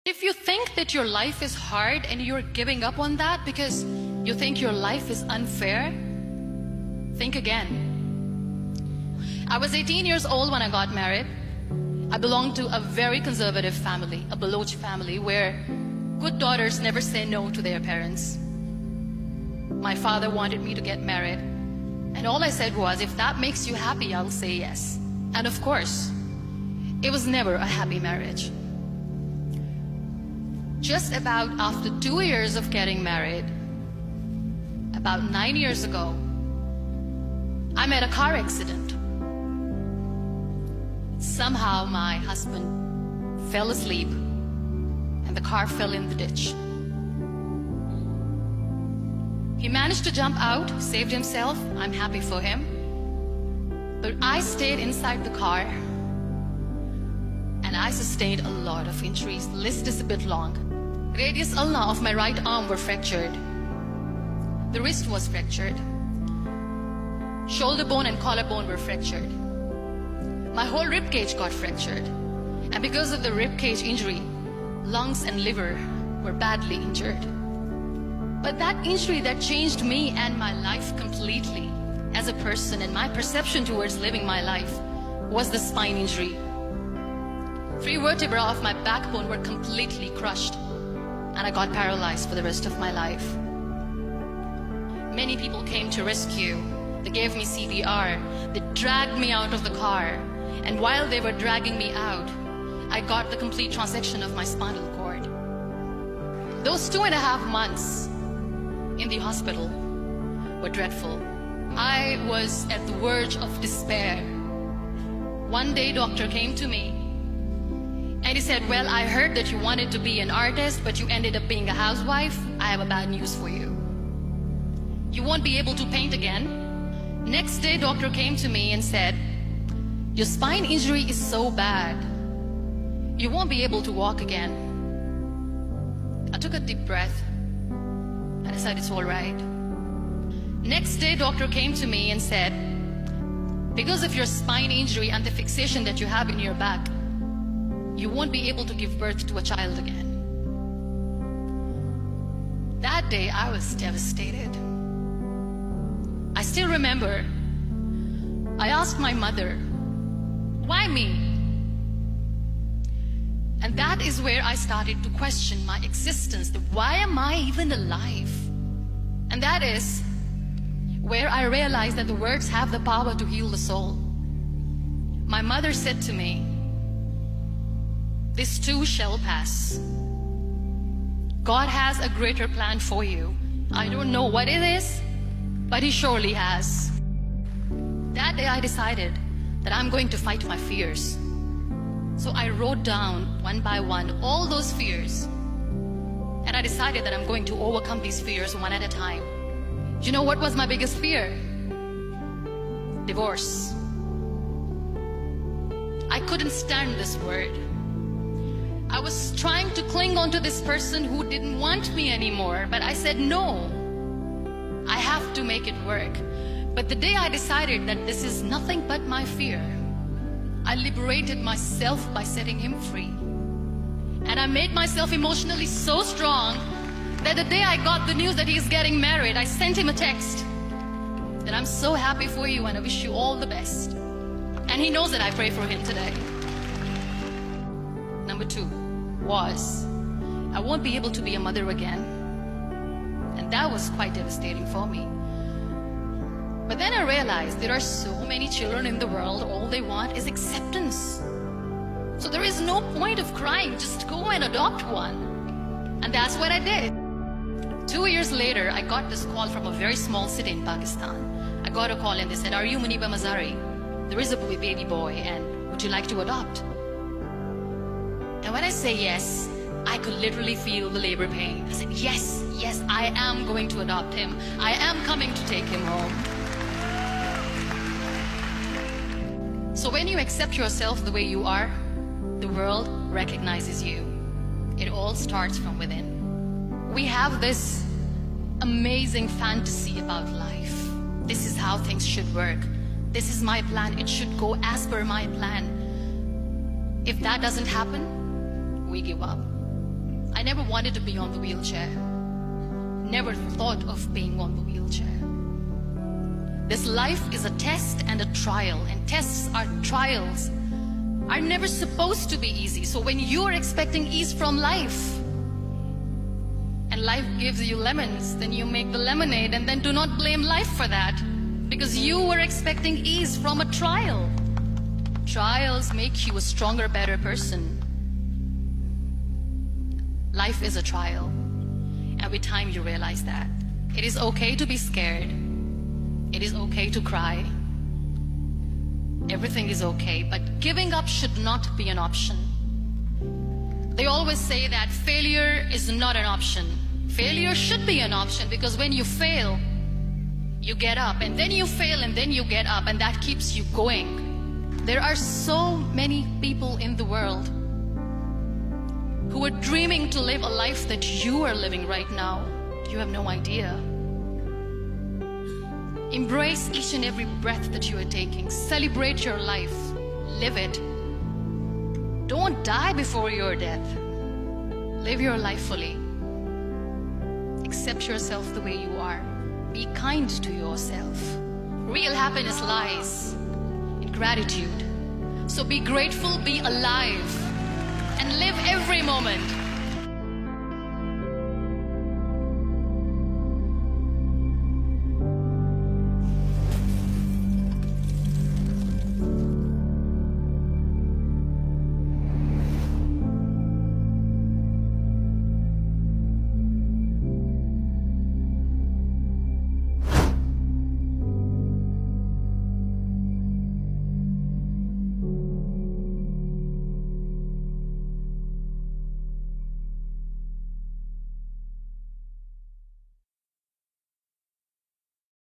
If you think that your life is hard and you're giving up on that because you think your life is unfair, think again. I was 18 years old when I got married. I belonged to a very conservative family, a Baloch family, where good daughters never say no to their parents. My father wanted me to get married, and all I said was, if that makes you happy, I'll say yes. And of course, it was never a happy marriage. Just about after 2 years of getting married, about 9 years ago, I met a car accident. Somehow my husband fell asleep and the car fell in the ditch. He managed to jump out, saved himself. I'm happy for him. But I stayed inside the car and I sustained a lot of injuries. The list is a bit long. Radius ulna of my right arm were fractured. The wrist was fractured. Shoulder bone and collarbone were fractured. My whole rib cage got fractured. And because of the rib cage injury, lungs and liver were badly injured. But that injury that changed me and my life completely as a person and my perception towards living my life was the spine injury. 3 vertebrae of my backbone were completely crushed and I got paralyzed for the rest of my life. Many people came to rescue. They gave me CPR. They dragged me out of the car. And while they were dragging me out, I got the complete transection of my spinal cord. Those 2.5 months in the hospital were dreadful. I was at the verge of despair. One day, doctor came to me and he said, well, I heard that you wanted to be an artist, but you ended up being a housewife. I have a bad news for you. You won't be able to paint again. Next day, doctor came to me and said, your spine injury is so bad, you won't be able to walk again. I took a deep breath and I said, it's all right. Next day, doctor came to me and said, because of your spine injury and the fixation that you have in your back, you won't be able to give birth to a child again. That day, I was devastated. I still remember, I asked my mother, why me? And that is where I started to question my existence. Why am I even alive? And that is where I realized that the words have the power to heal the soul. My mother said to me, this too shall pass. God has a greater plan for you. I don't know what it is, but He surely has. That day I decided that I'm going to fight my fears. So I wrote down one by one all those fears. And I decided that I'm going to overcome these fears one at a time. You know what was my biggest fear? Divorce. I couldn't stand this word. I was trying to cling on to this person who didn't want me anymore, but I said no. I have to make it work. But the day I decided that this is nothing but my fear, I liberated myself by setting him free. And I made myself emotionally so strong that the day I got the news that he's getting married, I sent him a text that I'm so happy for you and I wish you all the best. And he knows that I pray for him today. Number 2 was, I won't be able to be a mother again. And that was quite devastating for me. But then I realized there are so many children in the world, all they want is acceptance. So there is no point of crying, just go and adopt one. And that's what I did. 2 years later, I got this call from a very small city in Pakistan. I got a call and they said, are you Muniba Mazari? There is a baby boy and would you like to adopt? And when I say yes, I could literally feel the labor pain. I said, yes, yes, I am going to adopt him. I am coming to take him home. So when you accept yourself the way you are, the world recognizes you. It all starts from within. We have this amazing fantasy about life. This is how things should work. This is my plan. It should go as per my plan. If that doesn't happen, we give up. I never wanted to be on the wheelchair. Never thought of being on the wheelchair. This life is a test and a trial, and tests or trials are never supposed to be easy. So when you are expecting ease from life, and life gives you lemons, then you make the lemonade, and then do not blame life for that, because you were expecting ease from a trial. Trials make you a stronger, better person. Life is a trial, and with time you realize that. It is okay to be scared. It is okay to cry. Everything is okay, but giving up should not be an option. They always say that failure is not an option. Failure should be an option, because when you fail, you get up, and then you fail, and then you get up, and that keeps you going. There are so many people in the world who are dreaming to live a life that you are living right now. You have no idea. Embrace each and every breath that you are taking. Celebrate your life. Live it. Don't die before your death. Live your life fully. Accept yourself the way you are. Be kind to yourself. Real happiness lies in gratitude. So be grateful, be alive, and live every moment.